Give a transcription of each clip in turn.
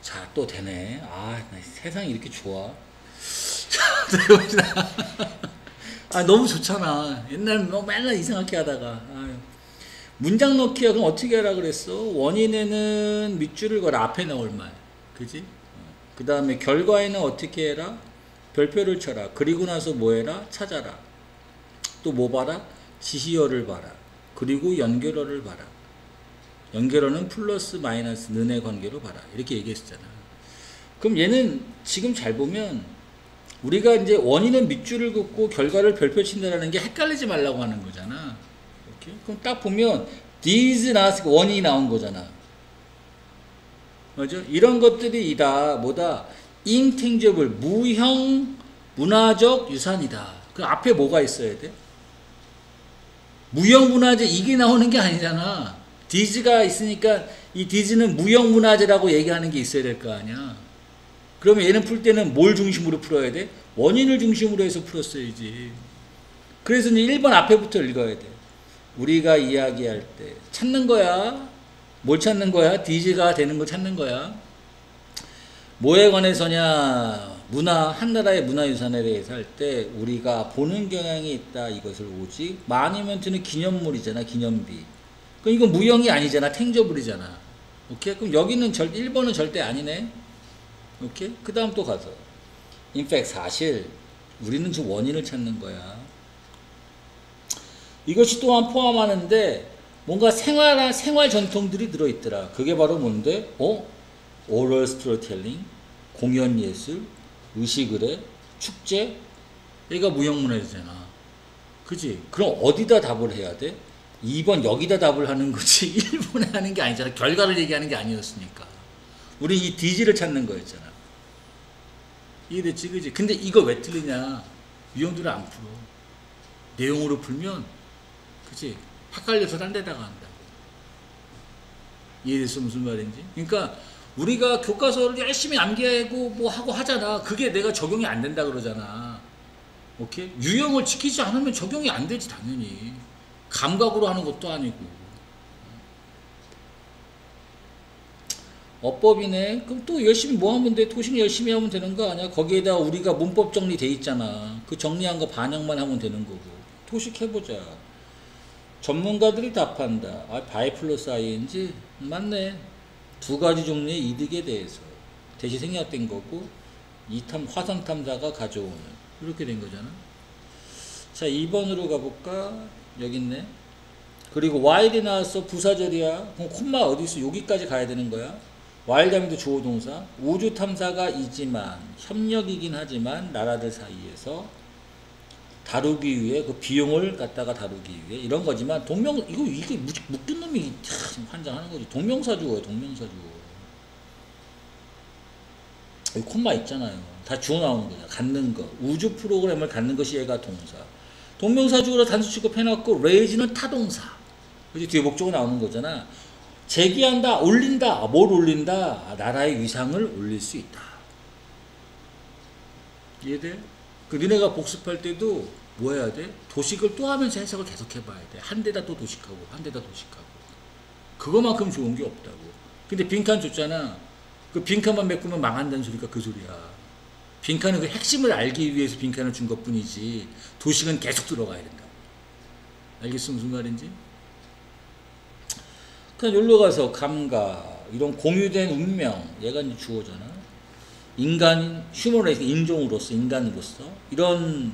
자, 또 되네. 아, 세상이 이렇게 좋아. 아, 너무 좋잖아. 옛날 뭐 맨날 이상하게 하다가. 아유. 문장 넣기야. 그럼 어떻게 하라 그랬어? 원인에는 밑줄을 걸어. 앞에 넣을 말. 그지? 그 다음에 결과에는 어떻게 해라? 별표를 쳐라. 그리고 나서 뭐 해라? 찾아라. 또 뭐 봐라? 지시어를 봐라. 그리고 연결어를 봐라. 연결어는 플러스 마이너스 는의 관계로 봐라. 이렇게 얘기했었잖아. 그럼 얘는 지금 잘 보면 우리가 이제 원인은 밑줄을 긋고 결과를 별표 친다라는 게 헷갈리지 말라고 하는 거잖아. 오케이? 그럼 딱 보면 these 나왔으니까 원인이 나온 거잖아. 맞죠? 이런 것들이 다 뭐다? intangible, 무형 문화적 유산이다. 그 앞에 뭐가 있어야 돼? 무형 문화재 이게 나오는 게 아니잖아. 디즈가 있으니까 이 디즈는 무형 문화재라고 얘기하는 게 있어야 될 거 아니야. 그러면 얘는 풀 때는 뭘 중심으로 풀어야 돼? 원인을 중심으로 해서 풀었어야지. 그래서 이제 1번 앞에부터 읽어야 돼. 우리가 이야기할 때 찾는 거야. 뭘 찾는 거야? 디즈가 되는 거 찾는 거야. 뭐에 관해서냐? 문화, 한 나라의 문화유산에 대해서 할 때 우리가 보는 경향이 있다. 이것을 오직 마니먼트는 기념물이잖아. 기념비. 그럼 이건 무형이 아니잖아. 탱저블이잖아. 오케이? 그럼 여기는 1번은 절대 아니네. 오케이? 그 다음 또 가서 in fact 사실 우리는 지금 원인을 찾는 거야. 이것이 또한 포함하는데 뭔가 생활 전통들이 들어있더라. 그게 바로 뭔데? 오럴 스토리텔링, 공연 예술, 의식의례, 축제. 얘가 무형문화재잖아. 그지? 그럼 어디다 답을 해야 돼? 2번 여기다 답을 하는 거지 1번에 하는 게 아니잖아. 결과를 얘기하는 게 아니었으니까. 우리 이 디지를 찾는 거였잖아. 이해됐지? 그지? 근데 이거 왜 틀리냐? 유형들을 안 풀어. 내용으로 풀면 그치? 헷갈려서 딴 데다가 한다고. 이해됐어? 무슨 말인지? 그러니까 우리가 교과서를 열심히 암기하고 뭐 하고 하잖아. 그게 내가 적용이 안 된다 그러잖아. 오케이? 유형을 지키지 않으면 적용이 안 되지 당연히. 감각으로 하는 것도 아니고. 어법이네. 그럼 또 열심히 뭐 하면 돼? 토식 열심히 하면 되는 거 아니야? 거기에다 우리가 문법 정리돼 있잖아. 그 정리한 거 반영만 하면 되는 거고. 토식 해보자. 전문가들이 답한다. 바이 플러스 ing 맞네. 두 가지 종류의 이득에 대해서 대시 생략된 거고 화성 탐사가 가져오는 이렇게 된 거잖아. 자 2번으로 가볼까? 여기 있네. 그리고 while이 나왔어. 부사절이야. 그럼 콤마 어디 있어? 여기까지 가야 되는 거야. while 다음에도 주어 동사. 우주 탐사가 이지만 협력이긴 하지만 나라들 사이에서 다루기 위해 그 비용을 갖다가 다루기 위해 이런 거지만 이게 묶인 놈이 참 환장하는 거지. 동명사주어요. 동명사주어. 여기 콤마 있잖아요. 다 주어 나오는 거잖아. 갖는 거. 우주 프로그램을 갖는 것이 얘가 동사. 동명사주어로 단수 취급해놨고 raise는 타동사. 그치? 뒤에 목적어 나오는 거잖아. 제기한다. 올린다. 뭘 올린다? 나라의 위상을 올릴 수 있다. 이해돼? 그 너네가 복습할 때도 뭐 해야 돼? 도식을 또 하면서 해석을 계속 해봐야 돼. 한 대다 또 도식하고 한 대다 도식하고. 그거만큼 좋은 게 없다고. 근데 빈칸 줬잖아. 그 빈칸만 메꾸면 망한다는 소리가 그 소리야. 빈칸은 그 핵심을 알기 위해서 빈칸을 준 것뿐이지 도식은 계속 들어가야 된다고. 알겠어? 무슨 말인지? 그냥 여기로 가서 감각, 이런 공유된 운명, 얘가 이제 주어잖아. 인간, 휴머레이스, 인종으로서, 인간으로서 이런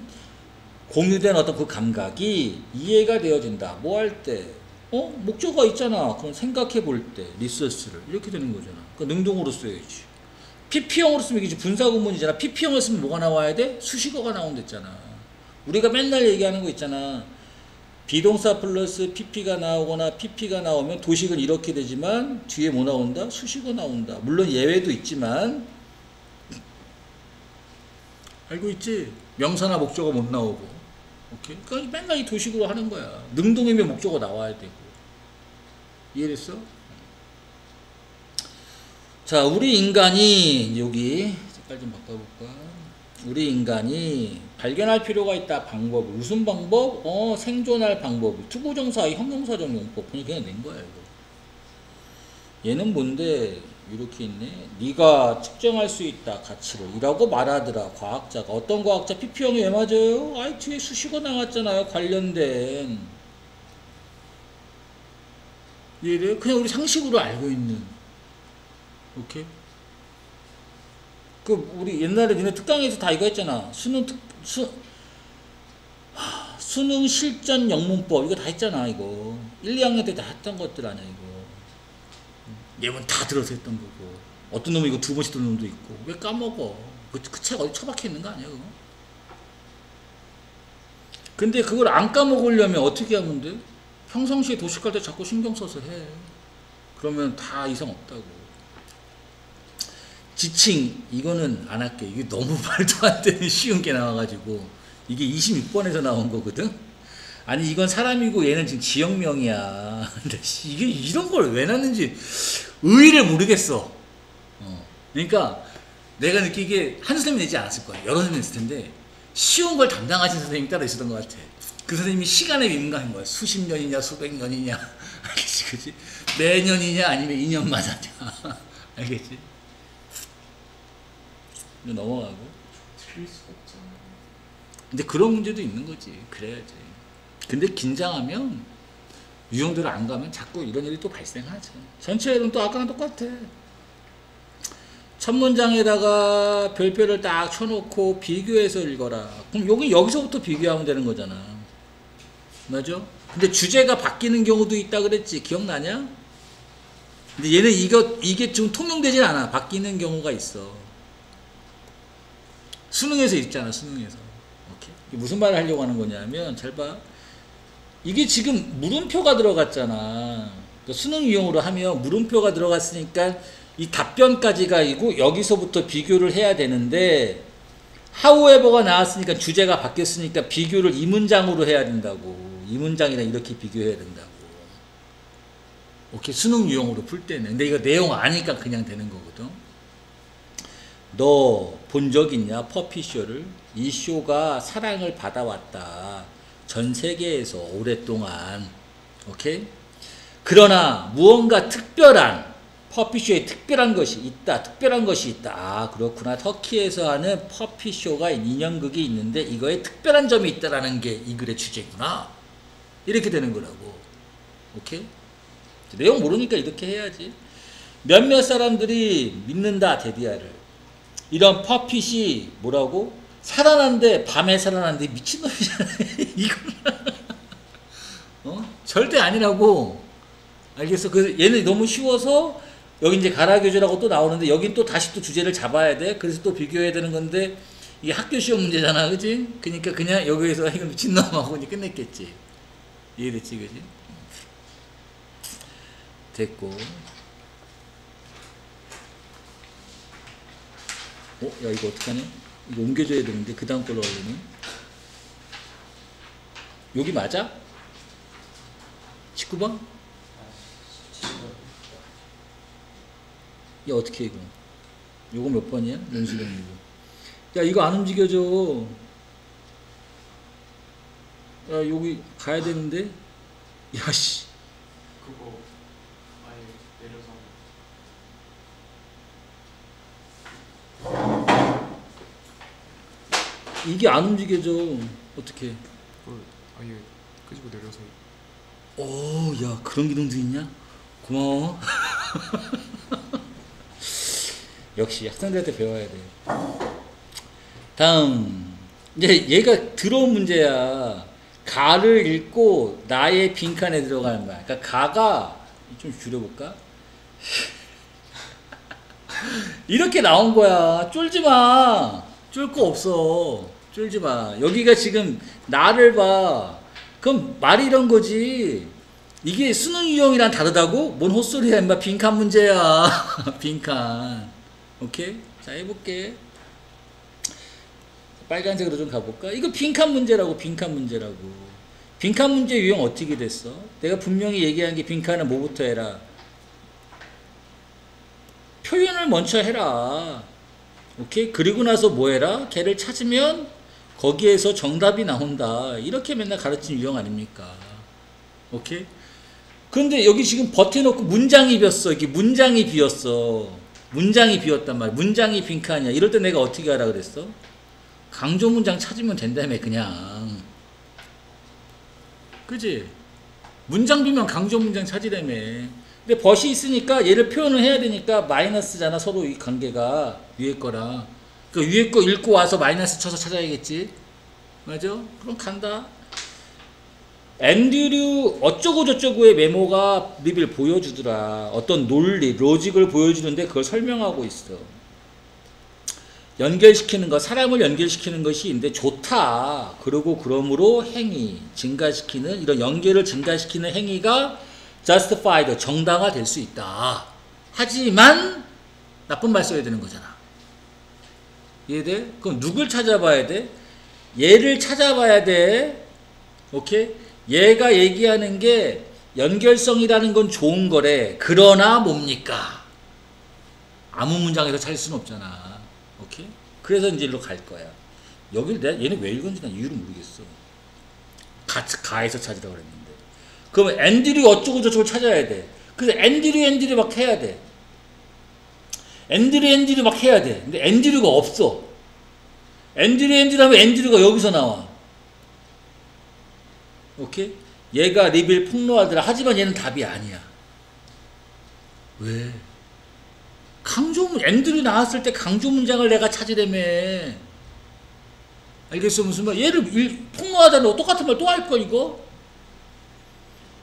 공유된 어떤 그 감각이 이해가 되어진다. 뭐 할 때, 목적어가 있잖아. 그럼 생각해 볼 때, 리서스를 이렇게 되는 거잖아. 그러니까 능동으로 써야지. PP형으로 쓰면 이게 분사구문이잖아. PP형을 쓰면 뭐가 나와야 돼? 수식어가 나온댔잖아. 우리가 맨날 얘기하는 거 있잖아. 비동사 플러스 PP가 나오거나 PP가 나오면 도식은 이렇게 되지만 뒤에 뭐 나온다? 수식어 나온다. 물론 예외도 있지만 알고 있지? 명사나 목적어 못 나오고. 오케이? 그러니까 맨날 이 도식으로 하는 거야. 능동이면 목적어 나와야 되고. 이해됐어? 자, 우리 인간이 여기 색깔 좀 바꿔볼까? 우리 인간이 발견할 필요가 있다. 방법. 무슨 방법? 생존할 방법. 투부정사의 형용사적 용법. 그냥 낸 거야 이거. 얘는 뭔데? 이렇게 있네. 네가 측정할 수 있다 가치를 이라고 말하더라 과학자가. 어떤 과학자? PP형이 왜 맞아요? 아이 뒤에 수식어 나왔잖아요. 관련된. 이해돼요? 그냥 우리 상식으로 알고 있는. 오케이? 그 우리 옛날에 니네 특강에서 다 이거 했잖아. 수능 실전 영문법 이거 다 했잖아. 이거 1, 2학년 때 다 했던 것들 아니야 이거. 예문 다 들어서 했던 거고. 어떤 놈이 이거 2번씩 듣는 놈도 있고. 왜 까먹어? 그 책 어디 처박혀 있는 거 아니야 그거? 근데 그걸 안 까먹으려면 어떻게 하면 돼? 평상시에 도식할 때 자꾸 신경 써서 해. 그러면 다 이상 없다고. 지칭 이거는 안 할게. 이게 너무 말도 안 되는 쉬운 게 나와가지고 이게 26번에서 나온 거거든. 아니 이건 사람이고 얘는 지금 지역명이야. 근데 이게 이런 걸 왜 놨는지 의의를 모르겠어. 그러니까 내가 느끼기에 한 선생님이 내지 않았을 거야. 여러 선생님이 있을 텐데 쉬운 걸 담당하신 선생님이 따로 있었던 것 같아. 그 선생님이 시간에 민감한 거야. 수십 년이냐 수백 년이냐. 알겠지 그치? 매년이냐 아니면 2년마다냐. 알겠지? 넘어가고. 틀릴 수가 없잖아. 근데 그런 문제도 있는 거지. 그래야지. 근데 긴장하면 유형대로 안 가면 자꾸 이런 일이 또 발생하죠. 전체는 또 아까랑 똑같아. 첫 문장에다가 별표를 딱 쳐놓고 비교해서 읽어라. 그럼 여기서부터 비교하면 되는 거잖아. 맞아? 근데 주제가 바뀌는 경우도 있다 그랬지. 기억나냐? 근데 얘는 이게 좀 통용되진 않아. 바뀌는 경우가 있어. 수능에서 있잖아. 수능에서. 오케이? 무슨 말을 하려고 하는 거냐면 잘 봐. 이게 지금 물음표가 들어갔잖아. 그러니까 수능 유형으로 하면 물음표가 들어갔으니까 이 답변까지가 이고 여기서부터 비교를 해야 되는데 however가 나왔으니까 주제가 바뀌었으니까 비교를 이 문장으로 해야 된다고. 이 문장이랑 이렇게 비교해야 된다고. 오케이? 수능 유형으로 풀 때는. 근데 이거 내용 아니까 그냥 되는 거거든. 너 본 적 있냐? 퍼피쇼를. 이 쇼가 사랑을 받아왔다. 전 세계에서 오랫동안. 오케이? 그러나 무언가 특별한 퍼피쇼에 특별한 것이 있다. 특별한 것이 있다. 아 그렇구나. 터키에서 하는 퍼피쇼가 인형극이 있는데 이거에 특별한 점이 있다라는 게 이 글의 주제구나. 이렇게 되는 거라고. 오케이? 내용 모르니까 이렇게 해야지. 몇몇 사람들이 믿는다. 데디아를. 이런 퍼핏이 뭐라고? 살아난데 밤에 살아난데 미친놈이잖아. 이걸 절대 아니라고. 알겠어? 그 얘는 너무 쉬워서 여기 이제 가라교재라고 또 나오는데 여긴 또 다시 또 주제를 잡아야 돼. 그래서 또 비교해야 되는 건데 이게 학교 시험 문제잖아. 그치? 그러니까 그냥 여기에서 이거 미친놈하고 이제 끝냈겠지. 이해됐지? 그치? 됐고. 야 이거 어떡하냐? 이거 옮겨줘야 되는데 그 다음 걸로 하려면 여기 맞아? 19번? 야 어떻게 이거 요거 몇 번이야? 연수령 이거. 야 이거 안 움직여져. 야 여기 가야 되는데. 야씨 그거 아예 내려서 이게 안 움직여져. 어떻게? 그걸 아예 끄집어 내려서. 오, 야 그런 기능도 있냐? 고마워. 역시 학생들한테 배워야 돼. 다음 이제 얘가 들어온 문제야. 가를 읽고 나의 빈칸에 들어가는 거야. 그러니까 가가 좀 줄여볼까? 이렇게 나온 거야. 쫄지 마. 쫄 거 없어. 쫄지 마. 여기가 지금 나를 봐. 그럼 말이 이런 거지. 이게 수능 유형이랑 다르다고? 뭔 헛소리야 임마. 빈칸 문제야. 빈칸. 오케이? 자 해볼게. 빨간색으로 좀 가볼까? 이거 빈칸 문제라고. 빈칸 문제라고. 빈칸 문제 유형 어떻게 됐어? 내가 분명히 얘기한 게 빈칸은 뭐부터 해라? 표현을 먼저 해라. 오케이? 그리고 나서 뭐 해라? 걔를 찾으면 거기에서 정답이 나온다. 이렇게 맨날 가르친 유형 아닙니까? 오케이? 그런데 여기 지금 버텨놓고 문장이 비었어. 이게 문장이 비었어. 문장이 비었단 말이야. 문장이 빈칸이야. 이럴 때 내가 어떻게 하라 그랬어? 강조 문장 찾으면 된다며 그냥. 그지? 문장 비면 강조 문장 찾으라며. 근데 벗이 있으니까 얘를 표현을 해야 되니까 마이너스잖아. 서로 이 관계가 위에 거랑. 그 위에 거 읽고 와서 마이너스 쳐서 찾아야겠지. 맞아? 그럼 간다. 앤드류 어쩌고 저쩌고의 메모가 리빌 보여주더라. 어떤 논리, 로직을 보여주는데 그걸 설명하고 있어. 연결시키는 것, 사람을 연결시키는 것이 있는데 좋다. 그러고 그러므로 행위, 증가시키는 이런 연결을 증가시키는 행위가 justified, 정당화될 수 있다. 하지만 나쁜 말 써야 되는 거잖아. 이해돼? 그럼 누굴 찾아봐야 돼? 얘를 찾아봐야 돼. 오케이? 얘가 얘기하는 게 연결성이라는 건 좋은 거래. 그러나 뭡니까? 아무 문장에서 찾을 수는 없잖아. 오케이? 그래서 이제 일로 갈 거야. 여기를 내가 얘는 왜 읽은지 난 이유를 모르겠어. 가에서 찾으라고 그랬는데. 그러면 앤드류 어쩌고 저쩌고 찾아야 돼. 그래서 앤드류 막 해야 돼. 앤드류 막 해야 돼. 근데 앤드류가 없어. 앤드류 하면 앤드류가 여기서 나와. 오케이? 얘가 리빌 폭로하더라. 하지만 얘는 답이 아니야. 왜? 앤드류 나왔을 때 강조 문장을 내가 찾으려며. 알겠어? 무슨 말? 얘를 폭로하다는 똑같은 말 또 할 거, 이거?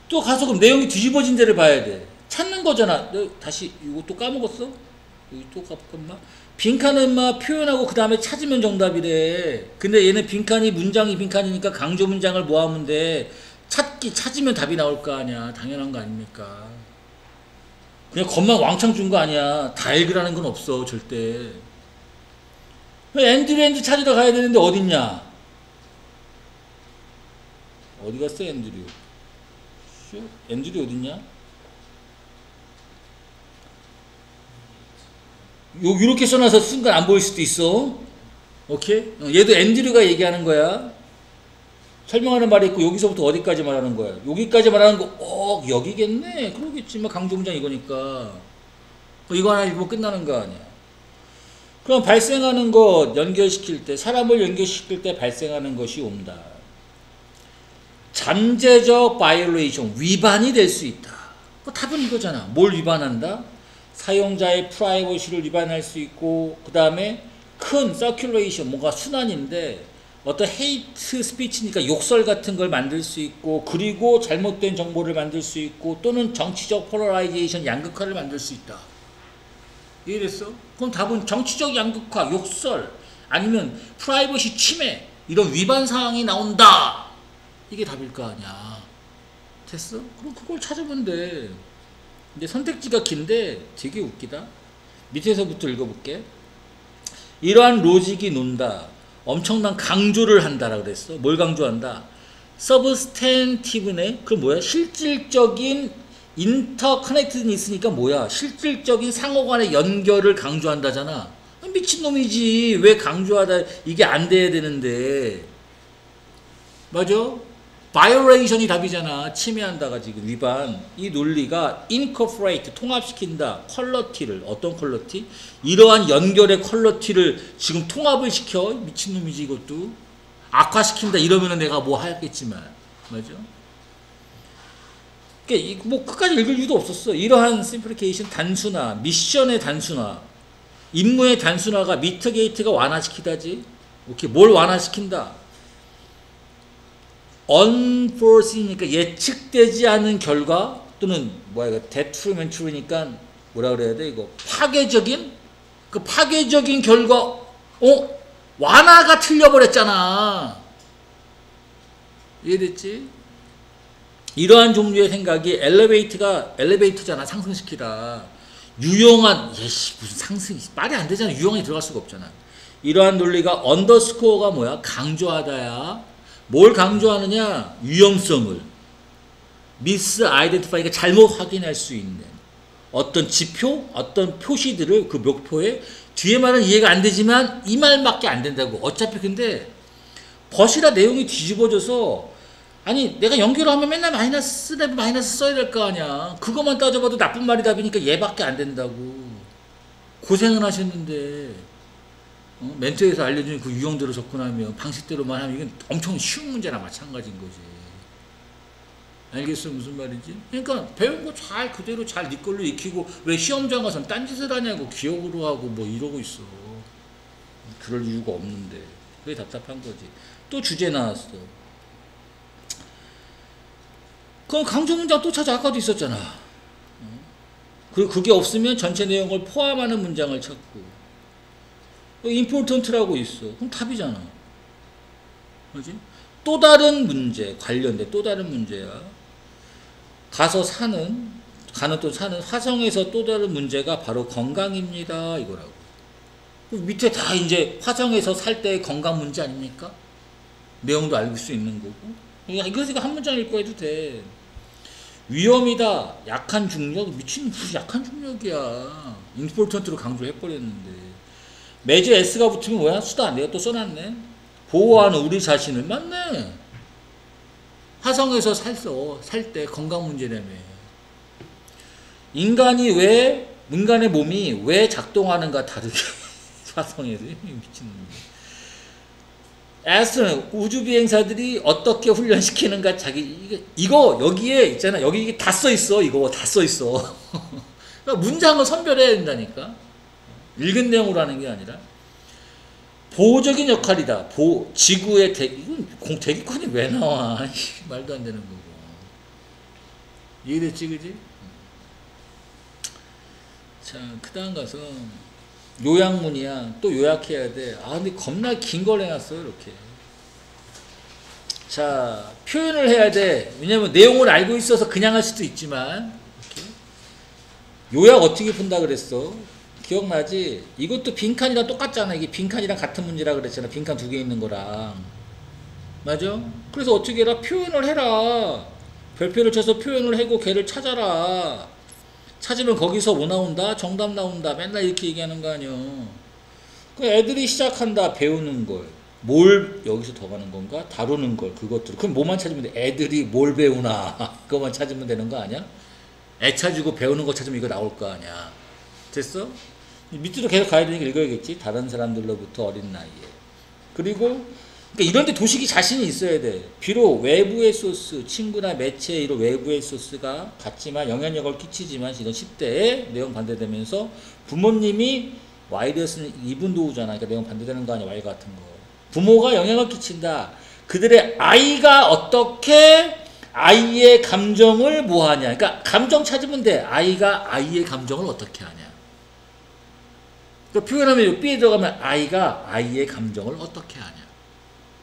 또 가서 그럼 내용이 뒤집어진 데를 봐야 돼. 찾는 거잖아. 너 다시, 이거 또 까먹었어? 여기 또 까먹었나? 빈칸은 막 표현하고 그 다음에 찾으면 정답이래. 근데 얘는 빈칸이 문장이 빈칸이니까 강조 문장을 모아면 돼. 찾으면 답이 나올 거 아니야. 당연한 거 아닙니까? 그냥 겉만 왕창 준 거 아니야. 다 읽으라는 건 없어 절대. 앤드류 찾으러 가야 되는데 어딨냐? 어디 갔어 앤드류? 앤드류 어딨냐? 요렇게 써놔서 순간 안 보일 수도 있어. 오케이? 얘도 앤드류가 얘기하는 거야. 설명하는 말이 있고 여기서부터 어디까지 말하는 거야. 여기까지 말하는 거 여기겠네. 그러겠지. 뭐 강조 문장 이거니까. 이거 하나 읽으면 끝나는 거 아니야. 그럼 발생하는 것 연결시킬 때, 사람을 연결시킬 때 발생하는 것이 온다. 잠재적 바이올레이션, 위반이 될 수 있다. 답은 이거잖아. 뭘 위반한다? 사용자의 프라이버시를 위반할 수 있고, 그 다음에 큰 서큘레이션, 뭔가 순환인데 어떤 헤이트 스피치니까 욕설 같은 걸 만들 수 있고, 그리고 잘못된 정보를 만들 수 있고, 또는 정치적 폴라라이제이션, 양극화를 만들 수 있다. 이해됐어? 그럼 답은 정치적 양극화, 욕설, 아니면 프라이버시 침해, 이런 위반 사항이 나온다. 이게 답일 거 아니야. 됐어? 그럼 그걸 찾으면 돼. 근데 선택지가 긴데 되게 웃기다. 밑에서부터 읽어볼게. 이러한 로직이 논다. 엄청난 강조를 한다라고 그랬어. 뭘 강조한다? 서브스탠티브네. 그럼 뭐야? 실질적인 인터커넥트는 있으니까 뭐야? 실질적인 상호간의 연결을 강조한다잖아. 미친놈이지. 왜 강조하다. 이게 안 돼야 되는데. 맞아? 바이올레이션이 답이잖아. 침해한다가 지금 위반. 이 논리가 incorporate, 통합시킨다. 퀄러티를. 어떤 퀄러티? 이러한 연결의 퀄러티를 지금 통합을 시켜. 미친놈이지 이것도. 악화시킨다 이러면은 내가 뭐 하겠지만. 맞아? 그러니까 뭐 끝까지 읽을 이유도 없었어. 이러한 심플리케이션 단순화, 미션의 단순화, 임무의 단순화가 미터게이트가 완화시키다지. 오케이, 뭘 완화시킨다? unforesee니까 예측되지 않은 결과, 또는 뭐야 이거 detrimental이니까 뭐라 그래야 돼 이거, 파괴적인, 그 파괴적인 결과, 완화가 틀려버렸잖아. 이해됐지? 이러한 종류의 생각이 엘리베이터잖아. 상승시키다. 유용한, 무슨 상승이 말이 안 되잖아. 유용이 들어갈 수가 없잖아. 이러한 논리가 언더스코어가 뭐야? 강조하다야. 뭘 강조하느냐? 위험성을. 미스 아이덴티파이가 잘못 확인할 수 있는 어떤 지표, 어떤 표시들을 그 목표에, 뒤에 말은 이해가 안 되지만 이 말밖에 안 된다고. 어차피 근데 벗이라 내용이 뒤집어져서 아니 내가 연결을 하면 맨날 마이너스 대 마이너스 써야 될 거 아니야. 그것만 따져봐도 나쁜 말이 답이니까 얘밖에 안 된다고. 고생을 하셨는데 멘토에서 알려준 그 유형대로 접근하면 방식대로만 하면 이건 엄청 쉬운 문제나 마찬가지인 거지. 알겠어 무슨 말인지? 그러니까 배운 거 잘 그대로 잘 네 걸로 익히고 왜 시험장 가서는 딴짓을 하냐고 기억으로 하고 뭐 이러고 있어. 그럴 이유가 없는데 그게 답답한 거지. 또 주제 나왔어. 그럼 강조 문장 또 찾아. 아까도 있었잖아. 그리고 그게 없으면 전체 내용을 포함하는 문장을 찾고 important라고 있어. 그럼 답이잖아. 그지? 또 다른 문제 관련된 또 다른 문제야. 가는 또 사는 화성에서 또 다른 문제가 바로 건강입니다. 이거라고. 밑에 다 이제 화성에서 살 때의 건강 문제 아닙니까? 내용도 알 수 있는 거고. 이거 한 문장 읽고 해도 돼. 위험이다. 약한 중력. 미친 무슨 약한 중력이야. important로 강조해버렸는데. 매주 S가 붙으면 뭐야? 수다. 내가 또 써놨네. 보호하는 우리 자신을. 맞네. 화성에서 살 때 건강 문제라며. 인간의 몸이 왜 작동하는가 다르게. 화성에서. 미친놈이. 에스트로는 우주비행사들이 어떻게 훈련시키는가 이거 여기에 있잖아. 여기 이게 다 써있어. 이거 다 써있어. 그러니까 문장을 선별해야 된다니까. 읽은 내용으로 하는 게 아니라. 보호적인 역할이다. 지구의 이건 대기권이 왜 나와. 말도 안 되는 거고. 이해됐지 그지? 자, 그 다음 가서 요약문이야. 또 요약해야 돼. 근데 겁나 긴 걸 해놨어 이렇게. 자, 표현을 해야 돼. 왜냐면 내용을 알고 있어서 그냥 할 수도 있지만 이렇게. 요약 어떻게 푼다 그랬어? 기억나지? 이것도 빈칸이랑 똑같잖아. 이게 빈칸이랑 같은 문제라 그랬잖아. 빈칸 두 개 있는 거랑. 맞아? 그래서 어떻게 해라? 표현을 해라. 별표를 쳐서 표현을 하고 걔를 찾아라. 찾으면 거기서 뭐 나온다? 정답 나온다. 맨날 이렇게 얘기하는 거 아니야. 그 애들이 시작한다. 배우는 걸. 뭘 여기서 더 가는 건가? 다루는 걸. 그것들. 그럼 뭐만 찾으면 돼? 애들이 뭘 배우나. 그것만 찾으면 되는 거 아니야? 애 찾고 배우는 거 찾으면 이거 나올 거 아니야. 됐어? 밑으로 계속 가야 되니까 읽어야겠지. 다른 사람들로부터 어린 나이에. 그리고 그러니까 이런 데 도식이 자신이 있어야 돼. 비록 외부의 소스, 친구나 매체 이런 외부의 소스가 같지만 영향력을 끼치지만 이런 10대에 내용 반대되면서 부모님이 Y였으니 이분도 오잖아. 그러니까 내용 반대되는 거 아니야. Y 같은 거. 부모가 영향을 끼친다. 그들의 아이가 어떻게 아이의 감정을 뭐하냐. 그러니까 감정 찾으면 돼. 아이가 아이의 감정을 어떻게 하냐. 그러니까 표현하면 B에 들어가면 아이가 아이의 감정을 어떻게 하냐.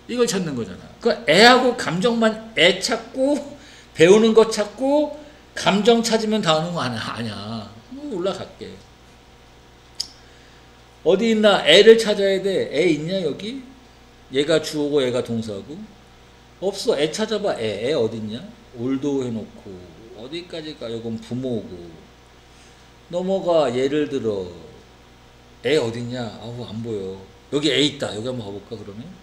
이걸 찾는 거잖아. 그 애하고 감정만 애 찾고 배우는 거 찾고 감정 찾으면 다 오는 거 아니야. 올라갈게. 어디 있나? 애를 찾아야 돼. 애 있냐 여기? 얘가 주어고 얘가 동사고. 없어. 애 찾아봐. 애 어딨냐? 올도 해놓고 어디까지 가? 이건 부모고. 넘어가. 예를 들어 애 어딨냐? 아우 안 보여. 여기 애 있다. 여기 한번 가볼까 그러면?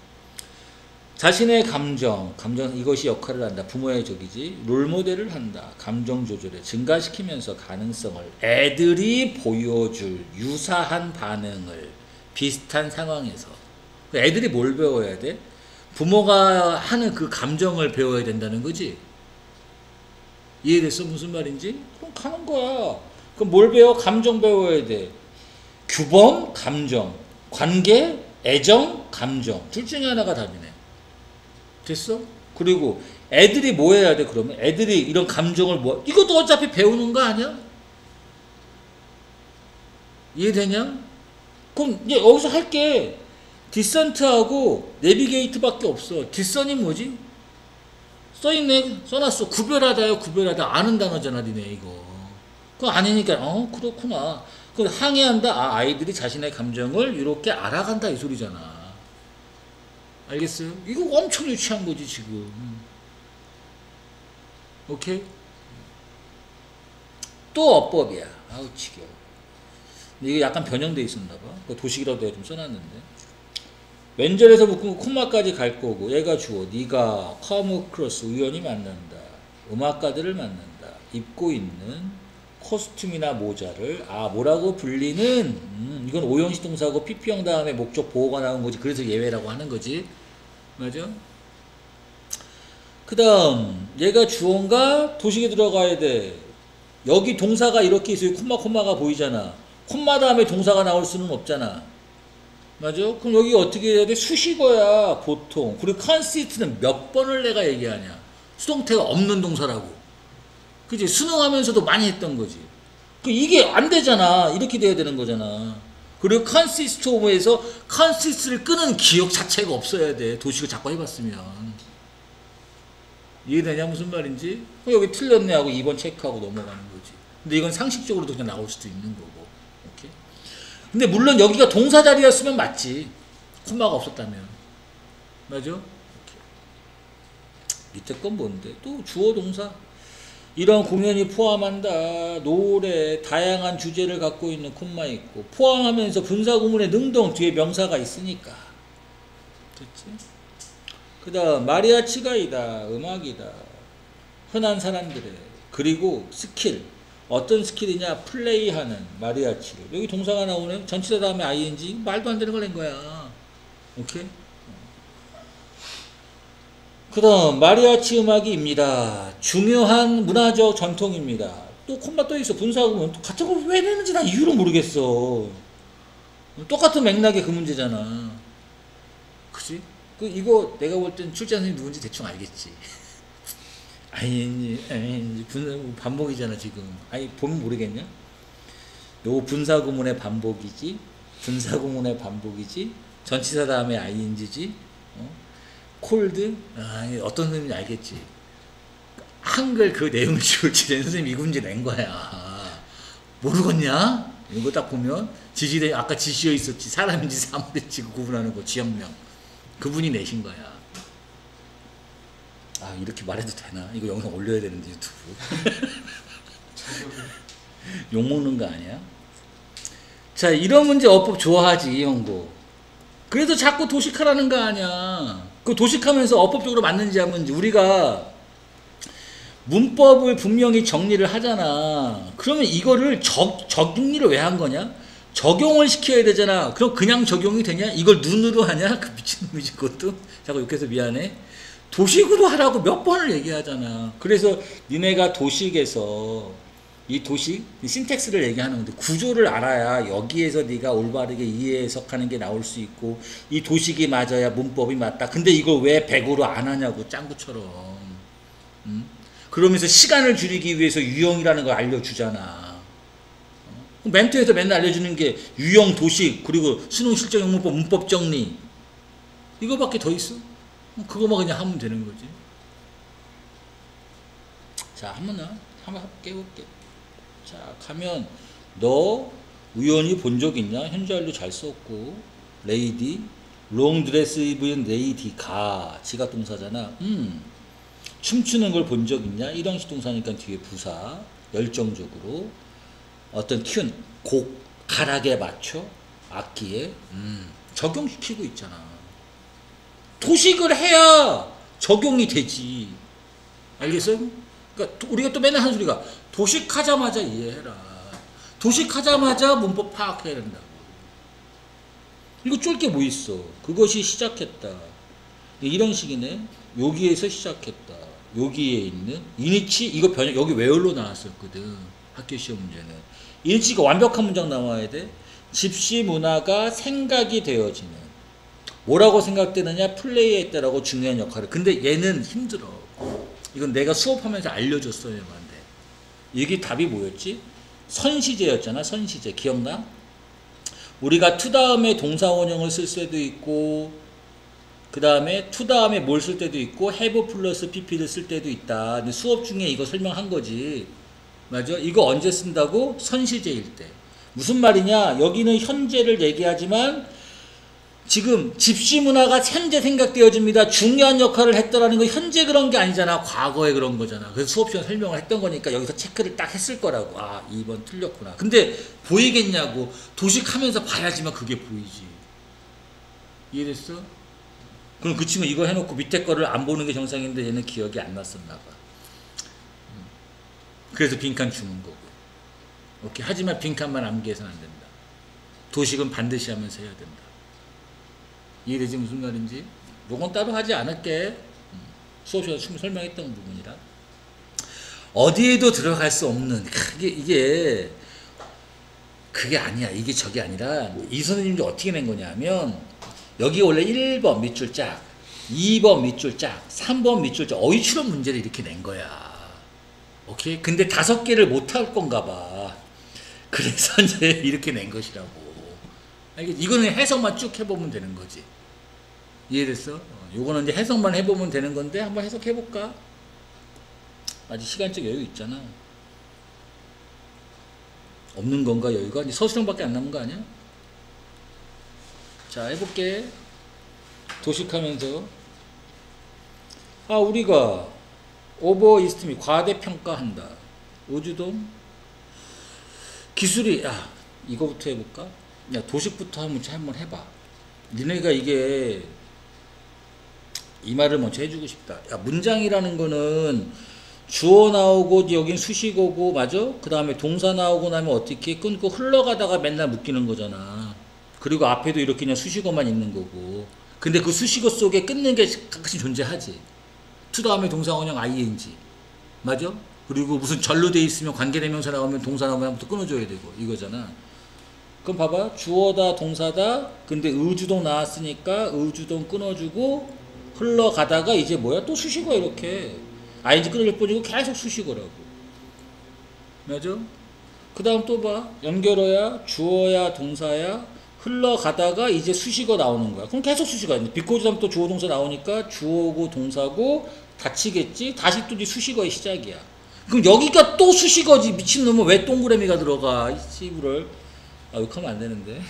자신의 감정 이것이 역할을 한다. 부모의 적이지. 롤모델을 한다. 감정 조절에 증가시키면서 가능성을 애들이 보여줄 유사한 반응을 비슷한 상황에서. 애들이 뭘 배워야 돼? 부모가 하는 그 감정을 배워야 된다는 거지. 이해됐어? 무슨 말인지? 그럼 가는 거야. 그럼 뭘 배워? 감정 배워야 돼. 규범, 감정. 관계, 애정, 감정. 둘 중에 하나가 답이네. 됐어? 그리고 애들이 뭐 해야 돼 그러면? 애들이 이런 감정을 이것도 어차피 배우는 거 아니야? 이해되냐? 그럼 이제 여기서 할게. 디선트하고 내비게이트밖에 없어. 디선이 뭐지? 써있네. 써놨어. 구별하다요. 구별하다. 아는 단어잖아 니네 이거. 그거 아니니까 그렇구나. 그 항해한다. 아이들이 자신의 감정을 이렇게 알아간다 이 소리잖아. 알겠어요? 이거 엄청 유치한 거지 지금. 오케이? 또 어법이야. 아우 지겨워. 근데 이게 약간 변형돼 있었나 봐. 그 도식이라도 내가 좀 써놨는데. 왼절에서 묶으면 콤마까지 갈 거고 얘가 주어. 네가 come across 우연히 만난다. 음악가들을 만난다. 입고 있는 코스튬이나 모자를 뭐라고 불리는 이건 오형식 동사고 PP형 다음에 목적 보호가 나온 거지. 그래서 예외라고 하는 거지. 맞아? 그 다음 얘가 주어인가 도식에 들어가야 돼. 여기 동사가 이렇게 있어요. 콤마가 보이잖아. 콤마 다음에 동사가 나올 수는 없잖아. 맞아? 그럼 여기 어떻게 해야 돼? 수식어야 보통. 그리고 conside는 몇 번을 내가 얘기하냐. 수동태가 없는 동사라고. 그치? 수능하면서도 많이 했던 거지. 이게 안 되잖아. 이렇게 돼야 되는 거잖아. 그리고 consist of에서 consist를 끄는 기억 자체가 없어야 돼. 도식을 자꾸 해봤으면. 이해되냐 무슨 말인지? 여기 틀렸네 하고 2번 체크하고 넘어가는 거지. 근데 이건 상식적으로도 그냥 나올 수도 있는 거고. 오케이? 근데 물론 여기가 동사 자리였으면 맞지. 콤마가 없었다면. 맞아? 오케이. 밑에 건 뭔데? 또 주어 동사. 이런 공연이 포함한다. 노래, 다양한 주제를 갖고 있는 콤마 있고 포함하면서 분사구문의 능동 뒤에 명사가 있으니까. 됐지? 그 다음 마리아치가이다. 음악이다. 흔한 사람들의. 그리고 스킬. 어떤 스킬이냐? 플레이하는 마리아치를. 여기 동사가 나오네. 전치사 다음에 ing. 말도 안 되는 걸 낸 거야. 오케이? 그 다음 마리아치 음악이입니다. 중요한 문화적 전통입니다. 또 콤마 또 있어. 분사구문. 같은 걸 왜 내는지 난 이유를 모르겠어. 똑같은 맥락의 그 문제잖아. 그치? 이거 내가 볼 땐 출제한 선생님 누군지 대충 알겠지. 반복이잖아 지금. 보면 모르겠냐? 요거 분사구문의 반복이지. 분사구문의 반복이지. 전치사 다음에 ing지. 콜드. 어떤 선생님인지 알겠지. 한글 그 내용을 지울지 낸 선생님이 이 문제 낸 거야. 모르겠냐? 이거 딱 보면 지시대 아까 지시어 있었지. 사람인지 사물인지 구분하는 거 지역명. 그분이 내신 거야. 이렇게 말해도 되나? 이거 영상 올려야 되는데 유튜브. 욕먹는 거 아니야? 자, 이런 문제 어법 좋아하지 형고. 그래도 자꾸 도식하라는 거 아니야. 그 도식하면서 어법적으로 맞는지 안 맞는지. 우리가 문법을 분명히 정리를 하잖아. 그러면 이거를 정리를 왜 한 거냐? 적용을 시켜야 되잖아. 그럼 그냥 적용이 되냐? 이걸 눈으로 하냐? 그 미친놈이지 그것도. 자꾸 욕해서 미안해. 도식으로 하라고 몇 번을 얘기하잖아. 그래서 니네가 도식에서 이 도식, 이 신텍스를 얘기하는 건데 구조를 알아야 여기에서 네가 올바르게 이해 해석하는 게 나올 수 있고 이 도식이 맞아야 문법이 맞다. 근데 이걸 왜 100으로 안 하냐고 짱구처럼. 그러면서 시간을 줄이기 위해서 유형이라는 걸 알려주잖아. 멘토에서 맨날 알려주는 게 유형, 도식, 그리고 수능 실적 영문법, 문법 정리. 이거밖에 더 있어? 그거만 그냥 하면 되는 거지. 자, 한번 깨볼게. 자, 가면 너 우연히 본 적 있냐? 현재 완료 잘 썼고 레이디, 롱드레스 입은 레이디가 지각 동사잖아. 춤추는 걸 본 적 있냐? 일형식 동사니까 뒤에 부사 열정적으로 어떤 튠, 곡, 가락에 맞춰 악기에 적용시키고 있잖아. 도식을 해야 적용이 되지. 알겠어요? 그러니까 우리가 또 맨날 하는 소리가 도식하자마자 이해해라. 도식하자마자 문법 파악해야 된다고. 이거 쫄 게 뭐 있어. 그것이 시작했다. 이런 식이네. 여기에서 시작했다. 여기에 있는 이니치 이거 변형 여기 웨얼로 나왔었거든. 학교 시험 문제는. 이니치가 완벽한 문장 나와야 돼. 집시 문화가 생각이 되어지는. 뭐라고 생각되느냐? 플레이했다라고 중요한 역할을. 근데 얘는 힘들어. 이건 내가 수업하면서 알려줬어요, 얘한테. 이게 답이 뭐였지? 선시제였잖아. 선시제. 기억나? 우리가 to 다음에 동사 원형을 쓸 때도 있고 그 다음에 to 다음에 뭘 쓸 때도 있고 have 플러스 pp를 쓸 때도 있다. 근데 수업 중에 이거 설명한 거지. 맞아? 이거 언제 쓴다고? 선시제일 때. 무슨 말이냐? 여기는 현재를 얘기하지만 지금 집시 문화가 현재 생각되어집니다. 중요한 역할을 했더라는 거 현재 그런 게 아니잖아. 과거에 그런 거잖아. 그래서 수업 시간 설명을 했던 거니까 여기서 체크를 딱 했을 거라고. 2번 틀렸구나. 근데 보이겠냐고. 도식하면서 봐야지만 그게 보이지. 이해됐어? 그럼 그 친구 이거 해놓고 밑에 거를 안 보는 게 정상인데 얘는 기억이 안 났었나 봐. 그래서 빈칸 주는 거고. 오케이. 하지만 빈칸만 암기해서는 안 된다. 도식은 반드시 하면서 해야 된다. 이해되지 무슨 말인지? 요건 따로 하지 않을게. 수업에서 충분히 설명했던 부분이라. 어디에도 들어갈 수 없는 이게 그게 아니야. 이게 저게 아니라 이 선생님이 어떻게 낸 거냐면 여기 원래 1번 밑줄 짝, 2번 밑줄 짝, 3번 밑줄 짝 어휘추론 문제를 이렇게 낸 거야. 오케이? 근데 5개를 못 할 건가 봐. 그래서 이제 이렇게 낸 것이라고. 알겠지? 이거는 해석만 쭉 해보면 되는 거지. 이해됐어? 요거는 이제 해석만 해보면 되는 건데 한번 해석해볼까? 아직 시간적 여유 있잖아. 없는 건가 여유가? 이제 서술형밖에 안 남은 거 아니야? 자 해볼게. 도식하면서 우리가 오버이스티미 과대평가한다. 오주동 기술이 이거부터 해볼까? 야 도식부터 한번 해봐. 니네가 이게 이 말을 먼저 해주고 싶다. 야 문장이라는 거는 주어 나오고 여긴 수식어고 맞아? 그 다음에 동사 나오고 나면 어떻게 끊고 흘러가다가 맨날 묶이는 거잖아. 그리고 앞에도 이렇게 그냥 수식어만 있는 거고. 근데 그 수식어 속에 끊는 게 가끔씩 존재하지. to 다음에 동사원형 ing 맞아? 그리고 무슨 절로 돼 있으면 관계대명사 나오면 동사 나오면 한부터 끊어줘야 되고 이거잖아. 그럼 봐봐. 주어다 동사다. 근데 의주동 나왔으니까 의주동 끊어주고 흘러가다가 이제 뭐야? 또 수식어 이렇게 ing 끊어줄 뿐이고 계속 수식어라고. 맞아? 그 다음 또 봐. 연결어야 주어야 동사야 흘러가다가 이제 수식어 나오는 거야. 그럼 계속 수식어야. 비꼬지 다음 또 주어 동사 나오니까 주어고 동사고 닫히겠지. 다시 또 수식어의 시작이야. 그럼 여기가 또 수식어지. 미친놈은 왜 동그라미가 들어가. 이 씨부를 욕하면 안 되는데.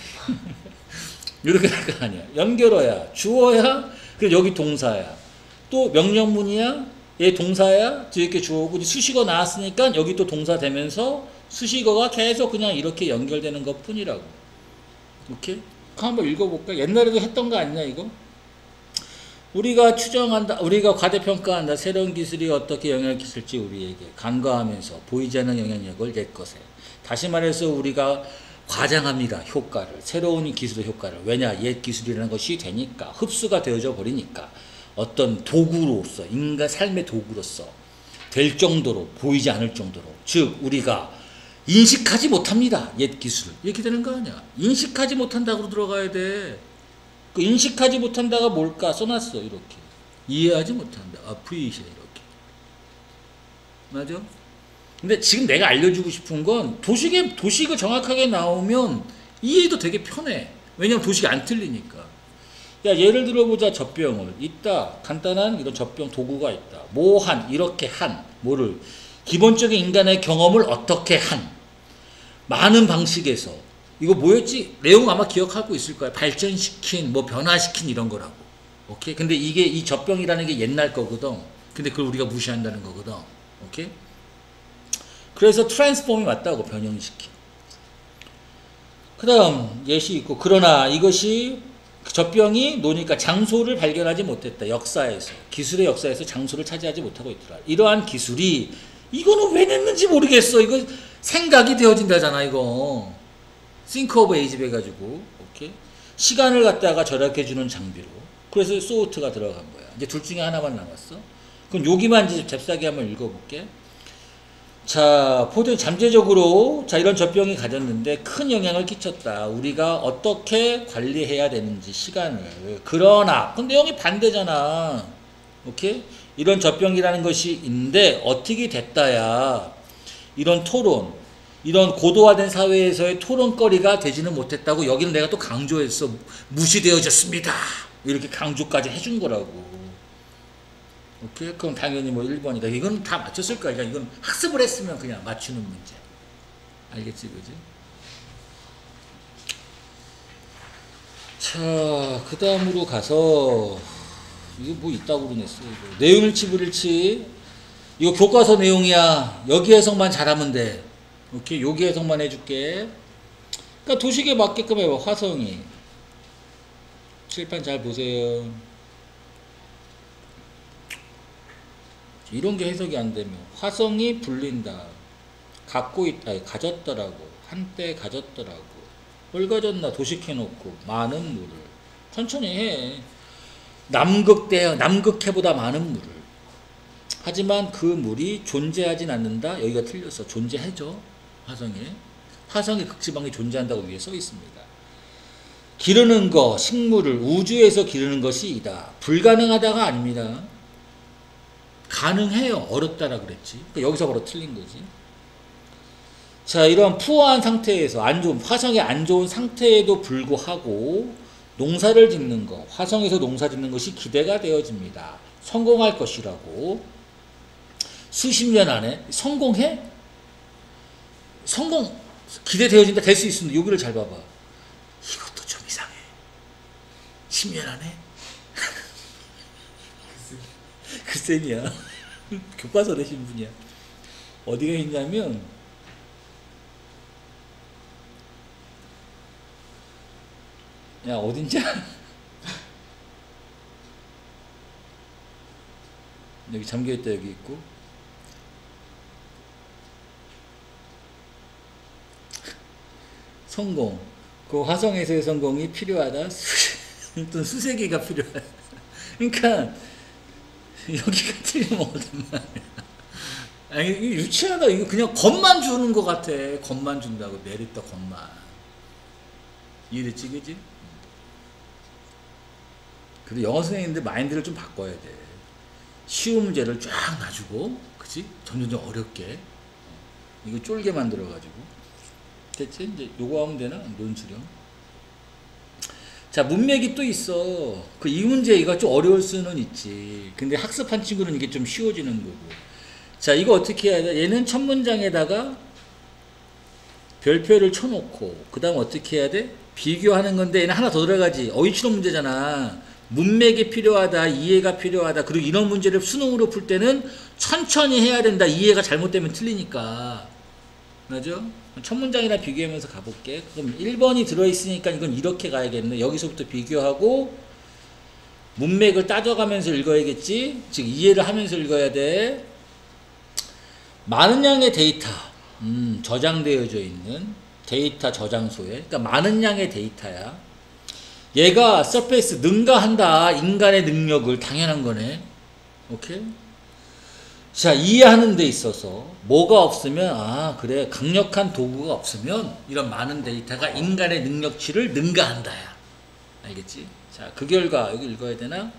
이렇게 될 거 아니야. 연결어야 주어야 그리고 여기 동사야. 또 명령문이야 얘 동사야 뒤에 이렇게 주어고 수식어 나왔으니까 여기 또 동사 되면서 수식어가 계속 그냥 이렇게 연결되는 것 뿐이라고. 오케이? 한번 읽어볼까? 옛날에도 했던 거 아니냐 이거? 우리가 추정한다, 우리가 과대평가한다. 새로운 기술이 어떻게 영향을 끼칠지 우리에게 간과하면서 보이지 않는 영향력을 낼 것에. 다시 말해서 우리가 과장합니다. 효과를. 새로운 기술의 효과를. 왜냐? 옛 기술이라는 것이 되니까. 흡수가 되어져 버리니까. 어떤 도구로서, 인간 삶의 도구로서 될 정도로, 보이지 않을 정도로. 즉 우리가 인식하지 못합니다. 옛 기술을. 이렇게 되는 거 아니야. 인식하지 못한다고 들어가야 돼. 그 인식하지 못한다가 뭘까? 써놨어. 이렇게. 이해하지 못한다. appreciate 이렇게. 맞아? 근데 지금 내가 알려주고 싶은 건 도식이 정확하게 나오면 이해도 되게 편해. 왜냐면 도식이 안 틀리니까. 야 예를 들어보자. 젖병을 있다. 간단한 이런 젖병 도구가 있다. 뭐한 이렇게 한 뭐를 기본적인 인간의 경험을 어떻게 한 많은 방식에서 이거 뭐였지? 내용 아마 기억하고 있을 거야. 발전시킨 뭐 변화시킨 이런 거라고. 오케이? 근데 이게 이 젖병이라는 게 옛날 거거든. 근데 그걸 우리가 무시한다는 거거든. 오케이? 그래서 트랜스폼이 맞다고 변형시킨. 그 다음 예시 있고 그러나 이것이 젖병이 노니까 장소를 발견하지 못했다. 역사에서 기술의 역사에서 장소를 차지하지 못하고 있더라. 이러한 기술이 이거는 왜 냈는지 모르겠어. 이거 생각이 되어진다잖아. 이거 think of age 해가지고 오케이 시간을 갖다가 절약해주는 장비로. 그래서 소우트가 들어간 거야. 이제 둘 중에 하나만 남았어. 그럼 여기만 이제 잽싸게 한번 읽어볼게. 자, 포도 잠재적으로 이런 젖병이 가졌는데 큰 영향을 끼쳤다. 우리가 어떻게 관리해야 되는지 시간을. 그러나 근데 내용이 반대잖아. 오케이? 이런 젖병이라는 것이 있는데 어떻게 됐다야. 이런 토론, 이런 고도화된 사회에서의 토론거리가 되지는 못했다고. 여기는 내가 또 강조했어. 무시되어졌습니다. 이렇게 강조까지 해준 거라고. 오케이? 그럼 당연히 뭐 1번이다. 이건 다 맞췄을 거야. 이건 학습을 했으면 그냥 맞추는 문제. 알겠지, 그지? 자, 그 다음으로 가서, 이거 뭐 있다고 그러냈어, 이거. 내용일치, 불일치. 이거 교과서 내용이야. 여기 해석만 잘하면 돼. 오케이? 여기 해석만 해줄게. 그러니까 도식에 맞게끔 해봐, 화성이. 칠판 잘 보세요. 이런 게 해석이 안 되면 화성이 불린다. 갖고 있다. 아니, 가졌더라고. 한때 가졌더라고. 뭘 가졌나? 도식해놓고 많은 물을. 천천히 해. 남극해보다 많은 물을. 하지만 그 물이 존재하진 않는다. 여기가 틀렸어. 존재해줘. 화성에. 화성의 극지방이 존재한다고 위에 써 있습니다. 기르는 거, 식물을 우주에서 기르는 것이 이다. 불가능하다가 아닙니다. 가능해요. 어렵다라 그랬지. 그러니까 여기서 바로 틀린 거지. 자, 이런 푸어한 상태에서 화성의 안 좋은 상태에도 불구하고 농사를 짓는 거, 화성에서 농사 짓는 것이 기대가 되어집니다. 성공할 것이라고. 수십 년 안에 성공해? 성공 기대되어진다. 될 수 있습니다. 여기를 잘 봐봐. 이것도 좀 이상해. 10년 안에? 그 쌤이야. 교과서 내신 분이야. 어디가 있냐면 야 어딘지 여기 잠겨있다. 여기 있고 성공. 그 화성에서의 성공이 필요하다. 또 수세기가 필요하다. 그러니까 여기가 틀리면 어떤 말이야. 아니 이거 유치하다. 이거 그냥 겁만 주는 것 같아. 겁만 준다고. 내렸다 겁만. 이해됐지 그지? 그리고 영어 선생님들 마인드를 좀 바꿔야 돼. 쉬운 문제를 쫙 놔주고 그치? 점점 어렵게 이거 쫄게 만들어가지고. 됐지? 이제 요거 하면 되나? 논수령. 자, 문맥이 또 있어. 이 문제가 좀 어려울 수는 있지. 근데 학습한 친구는 이게 좀 쉬워지는 거고. 자, 이거 어떻게 해야 돼? 얘는 첫 문장에다가 별표를 쳐놓고, 그 다음 어떻게 해야 돼? 비교하는 건데, 얘는 하나 더 들어가지. 어휘추론 문제잖아. 문맥이 필요하다, 이해가 필요하다. 그리고 이런 문제를 수능으로 풀 때는 천천히 해야 된다. 이해가 잘못되면 틀리니까. 맞죠? 첫 문장이랑 비교하면서 가볼게. 그럼 1번이 들어있으니까 이건 이렇게 가야겠네. 여기서부터 비교하고 문맥을 따져가면서 읽어야겠지. 즉 이해를 하면서 읽어야 돼. 많은 양의 데이터 저장되어져 있는 데이터 저장소에, 그러니까 많은 양의 데이터야. 얘가 서페이스 능가한다. 인간의 능력을. 당연한 거네. 오케이? 자, 이해하는 데 있어서 뭐가 없으면, 아 그래, 강력한 도구가 없으면 이런 많은 데이터가 인간의 능력치를 능가한다야. 알겠지? 자, 그 결과 여기 읽어야 되나?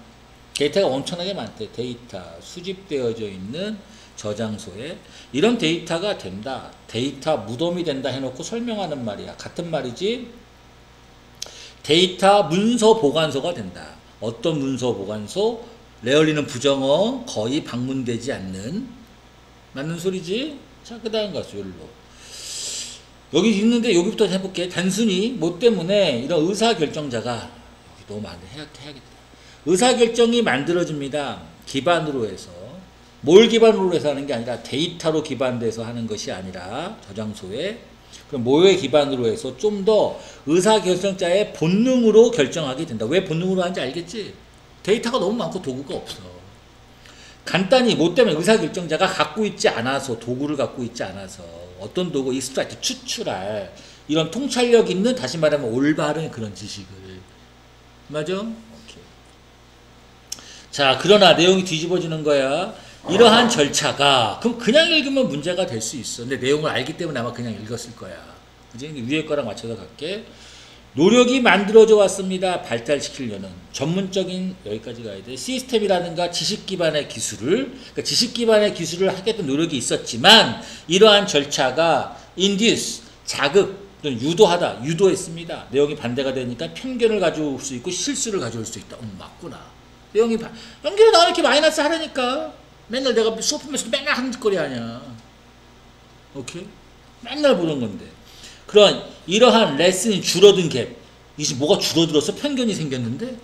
데이터가 엄청나게 많대. 데이터 수집되어져 있는 저장소에 이런 데이터가 된다. 데이터 무덤이 된다 해놓고 설명하는 말이야. 같은 말이지. 데이터 문서 보관소가 된다. 어떤 문서 보관소? 레얼리는 부정어, 거의 방문되지 않는. 맞는 소리지? 자, 그 다음 가수 열로. 여기 있는데 여기부터 해볼게. 단순히 뭐 때문에 이런 의사결정자가 여기 너무 많은데 해야겠다. 의사결정이 만들어집니다. 기반으로 해서. 뭘 기반으로 해서 하는 게 아니라 데이터로 기반돼서 하는 것이 아니라 저장소에. 그럼 뭐에 기반으로 해서 좀 더 의사결정자의 본능으로 결정하게 된다. 왜 본능으로 하는지 알겠지? 데이터가 너무 많고 도구가 없어. 간단히 뭐 때문에 의사결정자가 갖고 있지 않아서, 도구를 갖고 있지 않아서, 어떤 도구, 익스트랙트, 추출할 이런 통찰력 있는, 다시 말하면 올바른 그런 지식을. 맞아? 오케이. 자, 그러나 내용이 뒤집어지는 거야. 이러한 절차가, 그럼 그냥 읽으면 문제가 될 수 있어. 근데 내용을 알기 때문에 아마 그냥 읽었을 거야. 그지? 위에 거랑 맞춰서 갈게. 노력이 만들어져 왔습니다. 발달시키려는 전문적인, 여기까지 가야 돼. 시스템이라든가 지식 기반의 기술을, 그러니까 지식 기반의 기술을 하겠다는 노력이 있었지만 이러한 절차가 induce, 자극 또는 유도하다, 유도했습니다. 내용이 반대가 되니까 편견을 가져올 수 있고 실수를 가져올 수 있다. 맞구나. 내용이 연결이 나와 이렇게 마이너스 하라니까. 맨날 내가 수업하면서도 맨날 하는 짓거리 아니야. 오케이? 맨날 보는 건데. 그런 이러한 레슨이 줄어든 갭. 이제 뭐가 줄어들어서 편견이 생겼는데?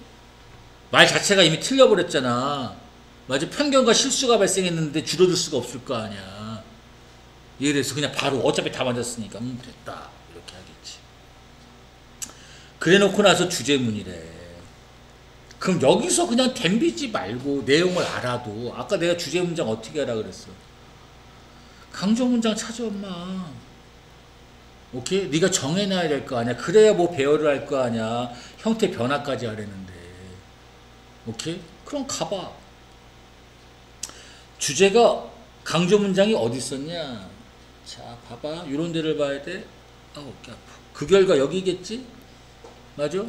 말 자체가 이미 틀려버렸잖아. 맞아. 편견과 실수가 발생했는데 줄어들 수가 없을 거 아니야. 이래서 그냥 바로 어차피 다 맞았으니까 됐다. 이렇게 하겠지. 그래 놓고 나서 주제문이래. 그럼 여기서 그냥 덤비지 말고 내용을 알아도 아까 내가 주제 문장 어떻게 하라 그랬어? 강조 문장 찾아 엄마. 오케이? 네가 정해놔야 될 거 아니야. 그래야 뭐 배열을 할 거 아니야. 형태 변화까지 하려는데. 오케이? 그럼 가봐. 주제가 강조 문장이 어디 있었냐? 자, 봐봐. 이런 데를 봐야 돼. 아, 어깨 아파. 그 결과 여기겠지? 맞아?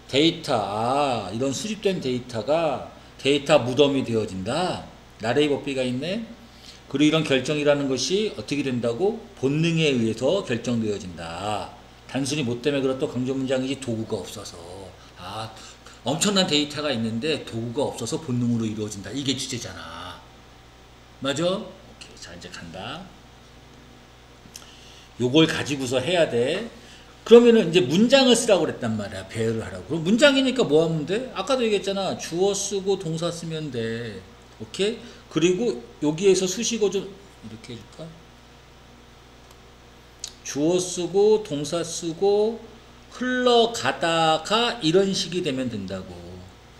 데이터. 아, 이런 수집된 데이터가 데이터 무덤이 되어진다. 나레이 법비가 있네. 그리고 이런 결정이라는 것이 어떻게 된다고? 본능에 의해서 결정되어진다. 단순히 뭐 때문에 그렇다 강조 문장이지 도구가 없어서. 아, 엄청난 데이터가 있는데 도구가 없어서 본능으로 이루어진다. 이게 주제잖아. 맞아? 오케이. 자, 이제 간다. 요걸 가지고서 해야 돼. 그러면은 이제 문장을 쓰라고 그랬단 말이야. 배열을 하라고. 그럼 문장이니까 뭐 하면 돼? 아까도 얘기했잖아. 주어 쓰고 동사 쓰면 돼. 오케이? 그리고 여기에서 수식어 좀 이렇게 해줄까? 주어 쓰고 동사 쓰고 흘러가다가 이런 식이 되면 된다고.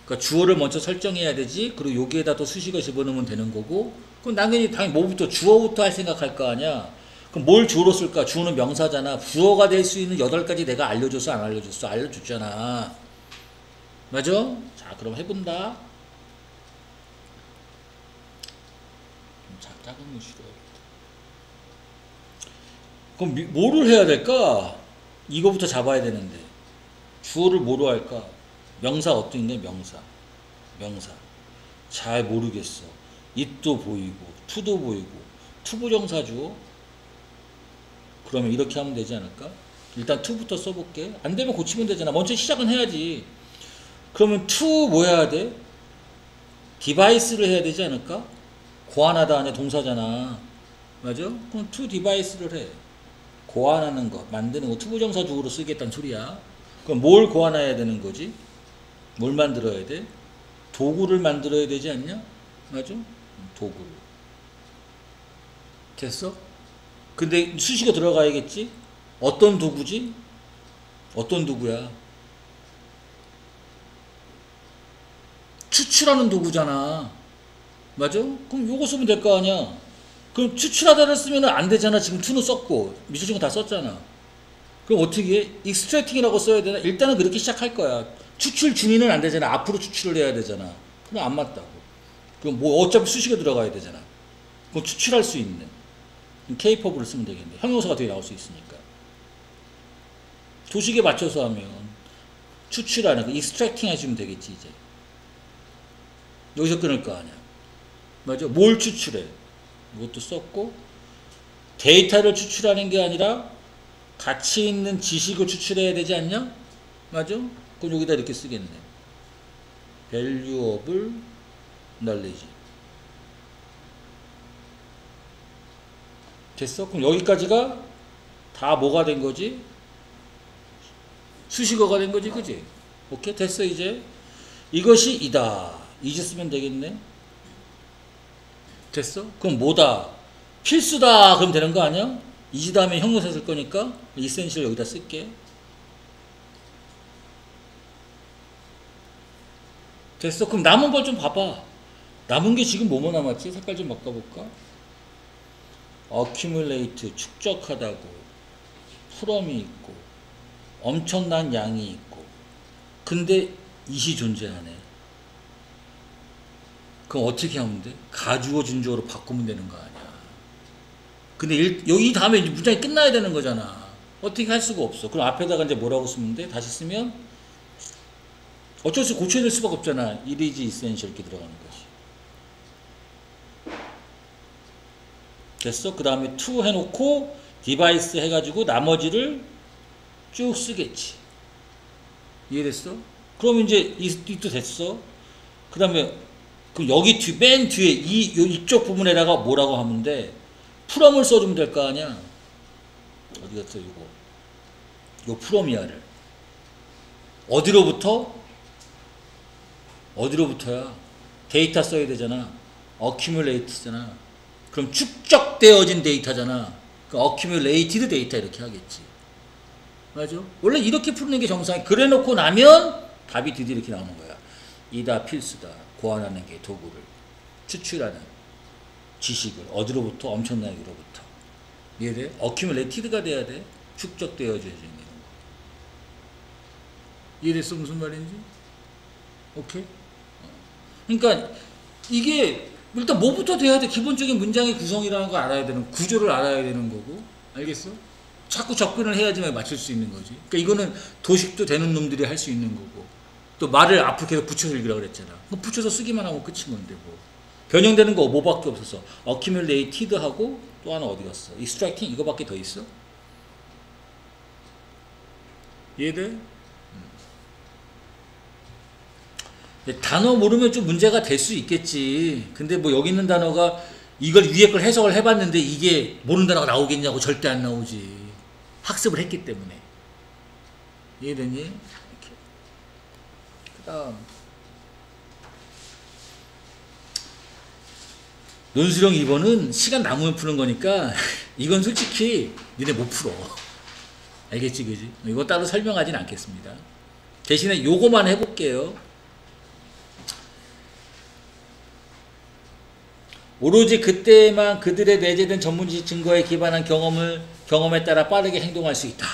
그러니까 주어를 먼저 설정해야 되지. 그리고 여기에다 또 수식어 집어넣으면 되는 거고. 그럼 당연히 뭐부터 주어부터 할 생각할 거 아니야. 그럼 뭘 주어로 쓸까? 주어는 명사잖아. 부어가 될 수 있는 8가지 내가 알려줬어? 안 알려줬어? 알려줬잖아. 맞아? 자, 그럼 해본다. 작은 거 싫어요. 그럼 뭐를 해야 될까? 이거부터 잡아야 되는데. 주어를 뭐로 할까? 명사 어떤 게 명사. 명사. 잘 모르겠어. it도 보이고, to도 보이고, 투부정사 주어? 그러면 이렇게 하면 되지 않을까? 일단 to부터 써볼게. 안 되면 고치면 되잖아. 먼저 시작은 해야지. 그러면 to 뭐 해야 돼? 디바이스를 해야 되지 않을까? 고안하다 아니야 동사잖아. 맞아? 그럼 to device를 해. 고안하는 거, 만드는 거, 투부정사 주어로 쓰겠다는 소리야. 그럼 뭘 고안해야 되는 거지? 뭘 만들어야 돼? 도구를 만들어야 되지 않냐? 맞아? 도구를. 됐어? 근데 수식어 들어가야겠지? 어떤 도구지? 어떤 도구야? 추출하는 도구잖아. 맞아? 그럼 요거 쓰면 될 거 아니야. 그럼 추출하다를 쓰면 안 되잖아. 지금 to는 썼고 미술적인 거 다 썼잖아. 그럼 어떻게 해? extracting이라고 써야 되나? 일단은 그렇게 시작할 거야. 추출 중위는 안 되잖아. 앞으로 추출을 해야 되잖아. 그럼 안 맞다고. 그럼 뭐 어차피 수식에 들어가야 되잖아. 그럼 추출할 수 있는 capable을 쓰면 되겠네. 형용사가 뒤에 나올 수 있으니까. 도식에 맞춰서 하면 추출하는 거 extracting 해주면 되겠지 이제. 여기서 끊을 거 아니야. 맞아? 뭘 추출해? 이것도 썼고 데이터를 추출하는 게 아니라 가치 있는 지식을 추출해야 되지 않냐? 맞아? 그럼 여기다 이렇게 쓰겠네. valuable knowledge. 됐어? 그럼 여기까지가 다 뭐가 된 거지? 수식어가 된 거지, 그지? 오케이? 됐어, 이제. 이것이 이다. 이제 쓰면 되겠네. 됐어? 그럼 뭐다? 필수다. 그럼 되는 거 아니야? 이지 다음에 형용사 쓸 거니까 essential 여기다 쓸게. 됐어? 그럼 남은 걸 좀 봐봐. 남은 게 지금 뭐뭐 남았지? 색깔 좀 바꿔볼까? accumulate, 축적하다고, 풀엄이 있고, 엄청난 양이 있고, 근데 it이 존재하네. 그럼 어떻게 하면 돼? 가주어 준주어로 바꾸면 되는 거 아니야. 근데 여기 다음에 문장이 끝나야 되는 거잖아. 어떻게 할 수가 없어. 그럼 앞에다가 이제 뭐라고 쓰면 돼? 다시 쓰면 어쩔 수 고쳐야 될 수밖에 없잖아. it is essential 이렇게 들어가는 거지. 됐어? 그 다음에 to 해놓고 device 해가지고 나머지를 쭉 쓰겠지. 이해됐어? 그럼 이제 이도 됐어. 그 다음에 그럼 여기 맨 뒤에 이쪽 부분에다가 뭐라고 하면 돼? 프롬을 써주면 될 거 아니야. 어디 갔어 이거? 요 프롬이야를 어디로부터? 어디로부터야? 데이터 써야 되잖아. accumulate잖아. 그럼 축적되어진 데이터잖아. 그 accumulated 데이터 이렇게 하겠지. 맞아? 원래 이렇게 푸는 게 정상이. 그래 놓고 나면 답이 드디어 이렇게 나오는 거야. 이다 필수다. 고안하는 게 도구를. 추출하는 지식을. 어디로부터? 엄청나게로부터. 이해돼? 어큐뮬레이티드가 돼야 돼. 축적되어져야 되는 거. 이해됐어? 무슨 말인지? 오케이? 그러니까 이게 일단 뭐부터 돼야 돼? 기본적인 문장의 구성이라는 걸 알아야 되는, 구조를 알아야 되는 거고. 알겠어? 자꾸 접근을 해야지만 맞출 수 있는 거지. 그러니까 이거는 도식도 되는 놈들이 할 수 있는 거고. 또 말을 앞으로 계속 붙여서 읽으라고 그랬잖아. 그럼 붙여서 쓰기만 하고 끝인 건데 뭐. 변형되는 거 뭐밖에 없었어. accumulated 하고 또 하나 어디 갔어? extracting 이거밖에 더 있어? 이해돼? 단어 모르면 좀 문제가 될 수 있겠지. 근데 뭐 여기 있는 단어가 이걸 위에 걸 해석을 해봤는데 이게 모르는 단어가 나오겠냐고. 절대 안 나오지. 학습을 했기 때문에. 이해되니? 이렇게. 그 다음 논술형 2번은 시간 남으면 푸는 거니까 이건 솔직히 니네 못 풀어. 알겠지 그지? 이거 따로 설명하진 않겠습니다. 대신에 요거만 해볼게요. 오로지 그때만 그들의 내재된 전문지 증거에 기반한 경험에 따라 빠르게 행동할 수 있다.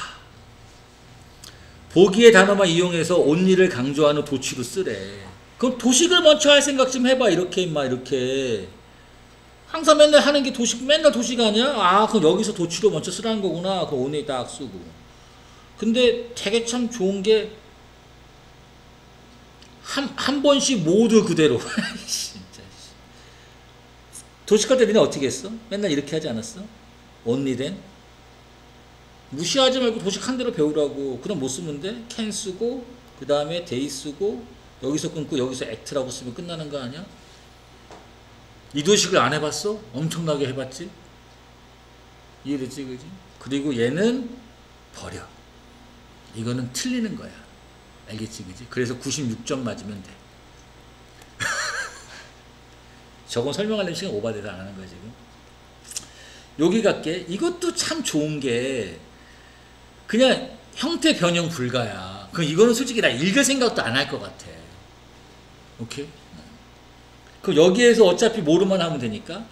보기의 단어만 이용해서 온리를 강조하는 도치로 쓰래. 그럼 도식을 먼저 할 생각 좀 해봐. 이렇게 임마 이렇게. 항상 맨날 하는 게 도식, 맨날 도식 아니야? 아 그럼 여기서 도치로 먼저 쓰라는 거구나. 그럼 온리 딱 쓰고. 근데 되게 참 좋은 게 한 번씩 모두 그대로. 도식할 때 니네 어떻게 했어? 맨날 이렇게 하지 않았어? only된? 무시하지 말고 도식 한 대로 배우라고. 그럼 못 쓰면 돼? can 쓰고 그 다음에 they 쓰고 여기서 끊고 여기서 act라고 쓰면 끝나는 거 아니야? 이 도식을 안 해봤어? 엄청나게 해봤지? 이해됐지 그지? 그리고 얘는 버려. 이거는 틀리는 거야. 알겠지 그지? 그래서 96점 맞으면 돼. 저건 설명하려면 시간 오버돼서 안 하는 거야 지금. 여기 갈게. 이것도 참 좋은 게 그냥 형태 변형 불가야. 그럼 이거는 솔직히 나 읽을 생각도 안 할 것 같아. 오케이? 그럼 여기에서 어차피 뭐로만 하면 되니까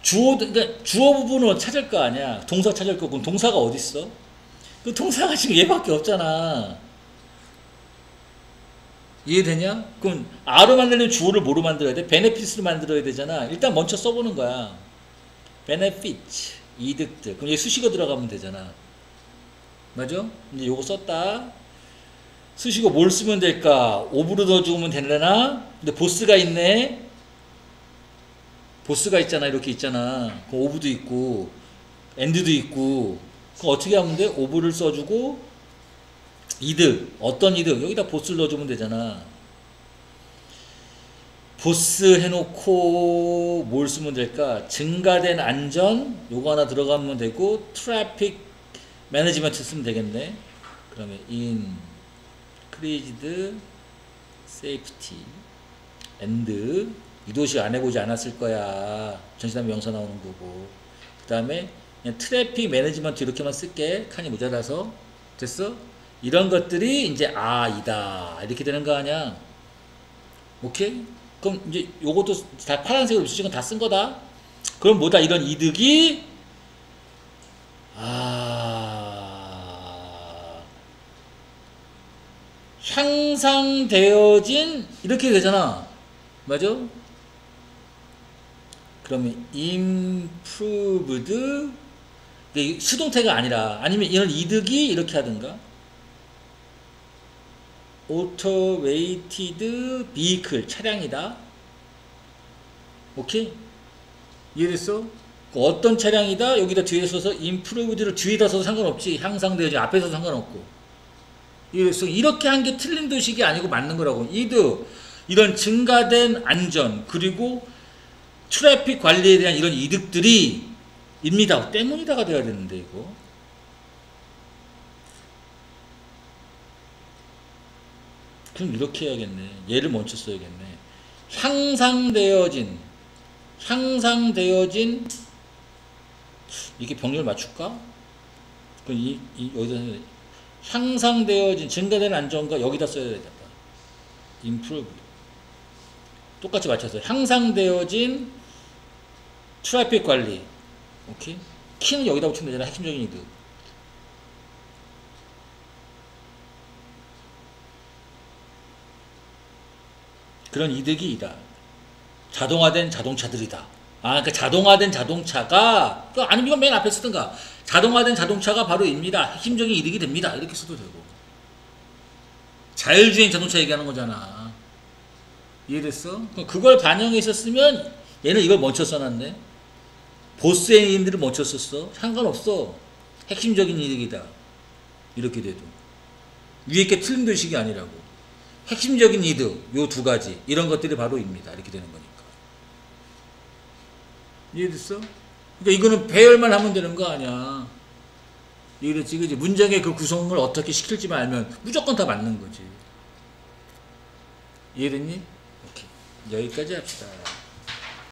그러니까 주어 부분을 찾을 거 아니야. 동사 찾을 거. 그럼 동사가 어디 있어? 그 동사가 지금 얘밖에 없잖아. 이해되냐? 그럼 R로 만들려면 주어를 뭐로 만들어야 돼? benefits로 만들어야 되잖아. 일단 먼저 써보는 거야. benefits, 이득들. 그럼 여기 수식어 들어가면 되잖아. 맞아? 이제 요거 썼다. 수식어 뭘 쓰면 될까? 오브로 넣어주면 되려나? 근데 보스가 있네. 보스가 있잖아. 이렇게 있잖아. 그럼 오브도 있고 end도 있고. 그럼 어떻게 하면 돼? 오브를 써주고 이득, 어떤 이득? 여기다 보스를 넣어주면 되잖아. 보스 해놓고 뭘 쓰면 될까? 증가된 안전, 요거 하나 들어가면 되고 트래픽 매니지먼트 쓰면 되겠네. 그러면 increased safety and 이 도식 안 해보지 않았을 거야. 전시단 명사 나오는 거고. 그 다음에 그냥 트래픽 매니지먼트 이렇게만 쓸게. 칸이 모자라서. 됐어? 이런 것들이 이제 이다 이렇게 되는 거 아니야. 오케이? 그럼 이제 요것도 다 파란색으로 지금 다 쓴 거다. 그럼 뭐다? 이런 이득이 향상되어진 이렇게 되잖아. 맞아? 그러면 improved 수동태가 아니라 아니면 이런 이득이 이렇게 하든가 automated vehicle 차량이다. 오케이? 이해됐어? 어떤 차량이다? 여기다 뒤에 써서 improved를 뒤에다 써도 상관없지. 향상되어지 앞에서 상관없고. 이해됐어? 이렇게 한 게 틀린 도식이 아니고 맞는 거라고. 이런 증가된 안전 그리고 트래픽 관리에 대한 이런 이득들이 입니다. 때문이다가 돼야 되는데 이거. 그럼 이렇게 해야겠네. 얘를 먼저 써야겠네. 향상되어진 이게 병렬 맞출까? 그럼 여기다 향상되어진 증가된 안전과 여기다 써야 되겠다. improved 똑같이 맞춰서 향상되어진 트래픽 관리. 오케이? 키는 여기다 붙이면 되잖아. 핵심적인 이득. 그런 이득이 이다. 자동화된 자동차들이다. 아, 그러니까 자동화된 자동차가, 아니면 이건 맨 앞에 쓰든가. 자동화된 자동차가 바로 입니다. 핵심적인 이득이 됩니다. 이렇게 써도 되고. 자율주행 자동차 얘기하는 거잖아. 이해됐어? 그걸 반영해 있었으면 얘는 이걸 먼저 써놨네. 보스 애인들을 먼저 썼어. 상관없어. 핵심적인 이득이다. 이렇게 돼도. 위에 게 틀린 글식이 아니라고. 핵심적인 이득, 요 두 가지. 이런 것들이 바로 입니다. 이렇게 되는 거니까. 이해됐어? 그러니까 이거는 배열만 하면 되는 거 아니야. 이해됐지? 그지? 문장의 그 구성을 어떻게 시킬지만 알면 무조건 다 맞는 거지. 이해됐니? 오케이. 여기까지 합시다.